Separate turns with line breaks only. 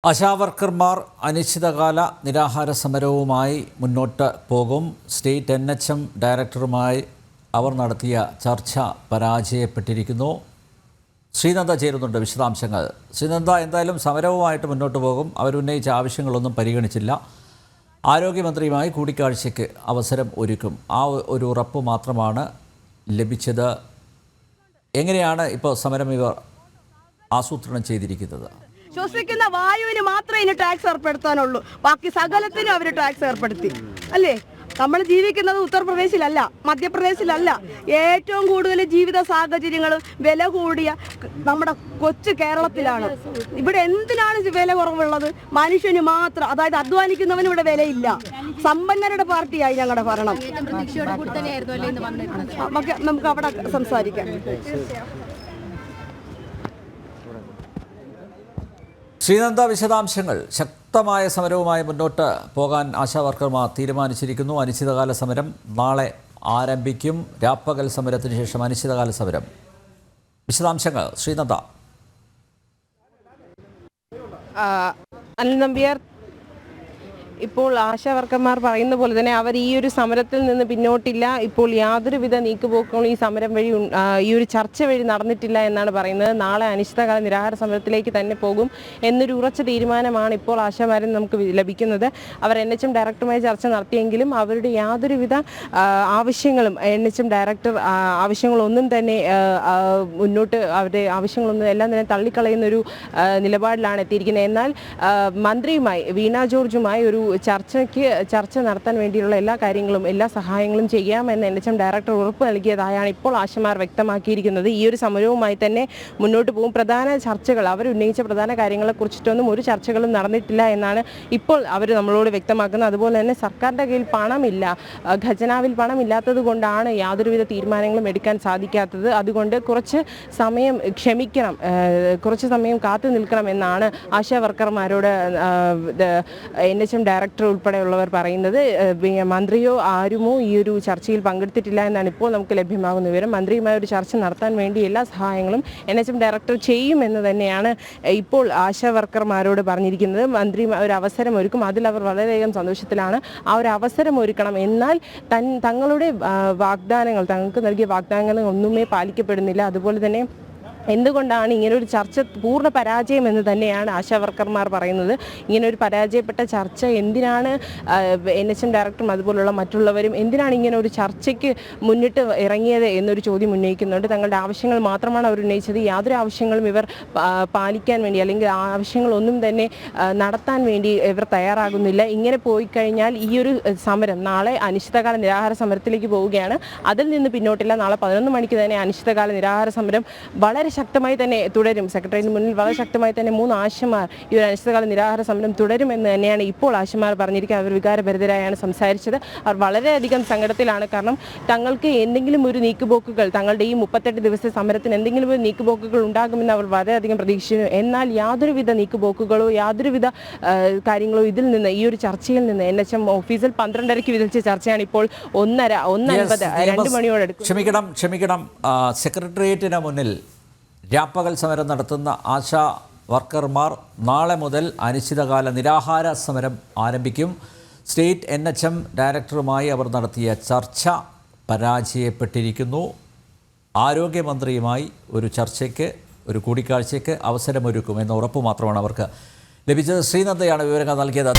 ആശാവർക്കർമാർ അനിശ്ചിതകാല നിരാഹാര സമരവുമായി മുന്നോട്ട് പോകും. സ്റ്റേറ്റ് NHM ഡയറക്ടറുമായി അവർ നടത്തിയ ചർച്ച പരാജയപ്പെട്ടിരിക്കുന്നു. ശ്രീനന്ദ ചേരുന്നുണ്ട്. വിശദാംശങ്ങൾ ശ്രീനന്ദ. എന്തായാലും സമരവുമായിട്ട് മുന്നോട്ട് പോകും. അവരുന്നയിച്ച ആവശ്യങ്ങളൊന്നും പരിഗണിച്ചില്ല. ആരോഗ്യമന്ത്രിയുമായി കൂടിക്കാഴ്ചയ്ക്ക് അവസരം ഒരുക്കും. ആ ഒരു ഉറപ്പ് മാത്രമാണ് ലഭിച്ചത്. എങ്ങനെയാണ് ഇപ്പോൾ സമരം ഇവർ ആസൂത്രണം ചെയ്തിരിക്കുന്നത്?
ശ്വസിക്കുന്ന വായുവിന് മാത്രമേ ഇനി ടാക്സ് ഏർപ്പെടുത്താനുള്ളൂ. ബാക്കി സകലത്തിനും അവർ ടാക്സ് ഏർപ്പെടുത്തി അല്ലേ? നമ്മൾ ജീവിക്കുന്നത് ഉത്തർപ്രദേശിലല്ല, മധ്യപ്രദേശിലല്ല. ഏറ്റവും കൂടുതൽ ജീവിത സാഹചര്യങ്ങൾ വില കൂടിയ നമ്മുടെ കൊച്ചു കേരളത്തിലാണ്. ഇവിടെ എന്തിനാണ് വില കുറവുള്ളത്? മനുഷ്യന് മാത്രം, അതായത് അധ്വാനിക്കുന്നവന് ഇവിടെ വിലയില്ല. സമ്പന്നരുടെ പാർട്ടിയായി ഞങ്ങളുടെ ഭരണം. നമുക്ക് അവിടെ സംസാരിക്കാം.
ശ്രീനന്ദ, വിശദാംശങ്ങൾ. ശക്തമായ സമരവുമായി മുന്നോട്ട് പോകാൻ ആശാവർക്കർമാർ തീരുമാനിച്ചിരിക്കുന്നു. അനിശ്ചിതകാല സമരം നാളെ ആരംഭിക്കും. രാപ്പകൽ സമരത്തിന് ശേഷം അനിശ്ചിതകാല സമരം. വിശദാംശങ്ങൾ ശ്രീനന്ദ.
അനിൽ നമ്പ്യാർ, ഇപ്പോൾ ആശാവർക്കർമാർ പറയുന്ന പോലെ തന്നെ അവർ ഈ ഒരു സമരത്തിൽ നിന്ന് പിന്നോട്ടില്ല. ഇപ്പോൾ യാതൊരുവിധ നീക്കുപോക്കുകളും ഈ സമരം വഴി ഈ ഒരു ചർച്ച വഴി നടന്നിട്ടില്ല എന്നാണ് പറയുന്നത്. നാളെ അനിശ്ചിതകാല നിരാഹാര സമരത്തിലേക്ക് തന്നെ പോകും എന്നൊരു ഉറച്ച തീരുമാനമാണ് ഇപ്പോൾ ആശാമാരിൽ നമുക്ക് ലഭിക്കുന്നത്. അവർ NHM ഡയറക്ടറുമായി ചർച്ച നടത്തിയെങ്കിലും അവരുടെ യാതൊരുവിധ ആവശ്യങ്ങളും NHM ഡയറക്ടർ ആവശ്യങ്ങളൊന്നും തന്നെ മുന്നോട്ട് അവരുടെ ആവശ്യങ്ങളൊന്നും എല്ലാം തന്നെ തള്ളിക്കളയുന്നൊരു നിലപാടിലാണ് എത്തിയിരിക്കുന്നത്. എന്നാൽ മന്ത്രിയുമായി വീണ ജോർജുമായി ഒരു ചർച്ച നടത്താൻ വേണ്ടിയുള്ള എല്ലാ കാര്യങ്ങളും എല്ലാ സഹായങ്ങളും ചെയ്യാമെന്ന് NHM ഡയറക്ടർ ഉറപ്പ് നൽകിയതായാണ് ഇപ്പോൾ ആശമാർ വ്യക്തമാക്കിയിരിക്കുന്നത്. ഈ ഒരു സമരവുമായി തന്നെ മുന്നോട്ട് പോകും. പ്രധാന ചർച്ചകൾ അവർ ഉന്നയിച്ച പ്രധാന കാര്യങ്ങളെക്കുറിച്ചിട്ടൊന്നും ഒരു ചർച്ചകളും നടന്നിട്ടില്ല എന്നാണ് ഇപ്പോൾ അവർ നമ്മളോട് വ്യക്തമാക്കുന്നത്. അതുപോലെ തന്നെ സർക്കാരിൻ്റെ കയ്യിൽ പണമില്ല, ഖജനാവിൽ പണമില്ലാത്തത് കൊണ്ടാണ് യാതൊരുവിധ തീരുമാനങ്ങളും എടുക്കാൻ സാധിക്കാത്തത്. അതുകൊണ്ട് കുറച്ച് സമയം ക്ഷമിക്കണം, കുറച്ച് സമയം കാത്തു നിൽക്കണം എന്നാണ് ആശാവർക്കർമാരോട് NHM ഡയറക്ടർ ഉൾപ്പെടെയുള്ളവർ പറയുന്നത്. മന്ത്രിയോ ആരുമോ ഈ ഒരു ചർച്ചയിൽ പങ്കെടുത്തിട്ടില്ല എന്നാണ് ഇപ്പോൾ നമുക്ക് ലഭ്യമാകുന്ന വിവരം. മന്ത്രിയുമായി ഒരു ചർച്ച നടത്താൻ വേണ്ടി എല്ലാ സഹായങ്ങളും NHM ഡയറക്ടർ ചെയ്യുമെന്ന് തന്നെയാണ് ഇപ്പോൾ ആശാവർക്കർമാരോട് പറഞ്ഞിരിക്കുന്നത്. മന്ത്രി ഒരു അവസരം ഒരുക്കും, അതിൽ അവർ വളരെയധികം സന്തോഷത്തിലാണ്. ആ ഒരു അവസരം ഒരുക്കണം. എന്നാൽ തങ്ങളുടെ വാഗ്ദാനങ്ങൾ, തങ്ങൾക്ക് നൽകിയ വാഗ്ദാനങ്ങൾ ഒന്നുമേ പാലിക്കപ്പെടുന്നില്ല. അതുപോലെ തന്നെ എന്തുകൊണ്ടാണ് ഇങ്ങനൊരു ചർച്ച പൂർണ്ണ പരാജയം എന്ന് തന്നെയാണ് ആശാവർക്കർമാർ പറയുന്നത്. ഇങ്ങനൊരു പരാജയപ്പെട്ട ചർച്ച എന്തിനാണ് NHM ഡയറക്ടറും അതുപോലുള്ള മറ്റുള്ളവരും എന്തിനാണ് ഇങ്ങനെ ഒരു ചർച്ചയ്ക്ക് മുന്നിട്ട് ഇറങ്ങിയത് എന്നൊരു ചോദ്യം ഉന്നയിക്കുന്നുണ്ട്. തങ്ങളുടെ ആവശ്യങ്ങൾ മാത്രമാണ് അവർ ഉന്നയിച്ചത്. യാതൊരു ആവശ്യങ്ങളും ഇവർ പാലിക്കാൻ വേണ്ടി അല്ലെങ്കിൽ ആവശ്യങ്ങളൊന്നും തന്നെ നടത്താൻ വേണ്ടി ഇവർ തയ്യാറാകുന്നില്ല. ഇങ്ങനെ പോയി കഴിഞ്ഞാൽ ഈ ഒരു സമരം നാളെ അനിശ്ചിതകാല നിരാഹാര സമരത്തിലേക്ക് പോവുകയാണ്. അതിൽ നിന്ന് പിന്നോട്ടില്ല. നാളെ 11 മണിക്ക് തന്നെ അനിശ്ചിതകാല നിരാഹാര സമരം വളരെ ശക്തമായി തന്നെ തുടരും. സെക്രട്ടേറിയറ്റിന് മുന്നിൽ വളരെ ശക്തമായി തന്നെ 3 ആശമാർ ഈ ഒരു അനിശ്ചിതകാല നിരാഹാര സമരം തുടരുമെന്ന് തന്നെയാണ് ഇപ്പോൾ ആശമാർ പറഞ്ഞിരിക്കുന്നത്. അവർ വികാരഭരിതരായാണ് സംസാരിച്ചത്. അവർ വളരെയധികം സങ്കടത്തിലാണ്. കാരണം തങ്ങൾക്ക് എന്തെങ്കിലും ഒരു നീക്കുപോക്കുകൾ, തങ്ങളുടെ ഈ 38 ദിവസത്തെ സമരത്തിന് എന്തെങ്കിലും ഒരു നീക്കുപോക്കുകൾ ഉണ്ടാകുമെന്ന് അവർ വളരെയധികം പ്രതീക്ഷിച്ചു. എന്നാൽ യാതൊരുവിധ നീക്കുപോക്കുകളോ യാതൊരുവിധ കാര്യങ്ങളോ ഇതിൽ നിന്ന്, ഈ ഒരു ചർച്ചയിൽ നിന്ന് NHM ഓഫീസിൽ 12:30 വിധിച്ച ചർച്ചയാണ് ഇപ്പോൾ 1:50 2 മണിയോടെടുക്കും.
ക്ഷമിക്കണം. സെക്രട്ടേറിയറ്റിന് മുന്നിൽ രാപ്പകൽ സമരം നടത്തുന്ന ആശാ വർക്കർമാർ നാളെ മുതൽ അനിശ്ചിതകാല നിരാഹാര സമരം ആരംഭിക്കും. സ്റ്റേറ്റ് NHM ഡയറക്ടറുമായി അവർ നടത്തിയ ചർച്ച പരാജയപ്പെട്ടിരിക്കുന്നു. ആരോഗ്യമന്ത്രിയുമായി ഒരു കൂടിക്കാഴ്ചയ്ക്ക് അവസരമൊരുക്കും എന്ന ഉറപ്പ് മാത്രമാണ് അവർക്ക് ലഭിച്ചത്. ശ്രീനന്ദയാണ് വിവരങ്ങൾ നൽകിയത്.